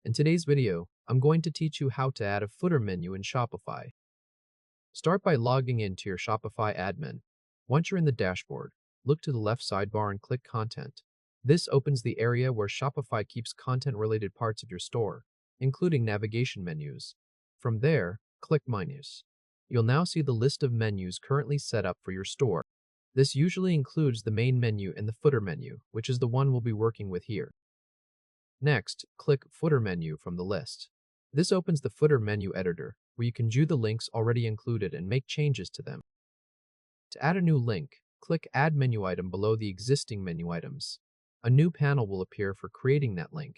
In today's video, I'm going to teach you how to add a footer menu in Shopify. Start by logging into your Shopify admin. Once you're in the dashboard, look to the left sidebar and click Content. This opens the area where Shopify keeps content-related parts of your store, including navigation menus. From there, click Menus. You'll now see the list of menus currently set up for your store. This usually includes the main menu and the footer menu, which is the one we'll be working with here. Next, click Footer Menu from the list. This opens the Footer Menu Editor, where you can view the links already included and make changes to them. To add a new link, click Add Menu Item below the existing menu items. A new panel will appear for creating that link.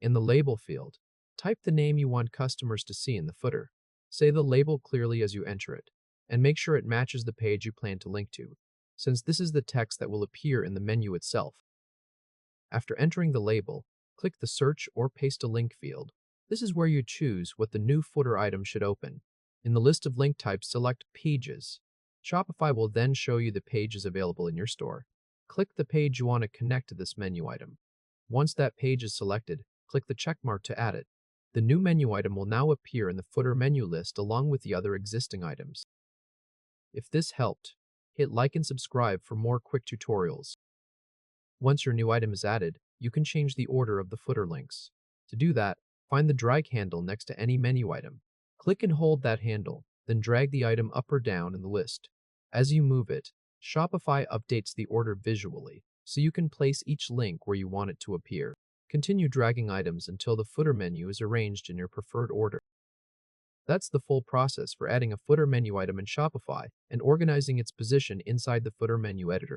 In the Label field, type the name you want customers to see in the footer. Say the label clearly as you enter it, and make sure it matches the page you plan to link to, since this is the text that will appear in the menu itself. After entering the label, click the Search or Paste a Link field. This is where you choose what the new footer item should open. In the list of link types, select Pages. Shopify will then show you the pages available in your store. Click the page you want to connect to this menu item. Once that page is selected, click the check mark to add it. The new menu item will now appear in the footer menu list along with the other existing items. If this helped, hit like and subscribe for more quick tutorials. Once your new item is added, you can change the order of the footer links. To do that, find the drag handle next to any menu item. Click and hold that handle, then drag the item up or down in the list. As you move it, Shopify updates the order visually, so you can place each link where you want it to appear. Continue dragging items until the footer menu is arranged in your preferred order. That's the full process for adding a footer menu item in Shopify and organizing its position inside the footer menu editor.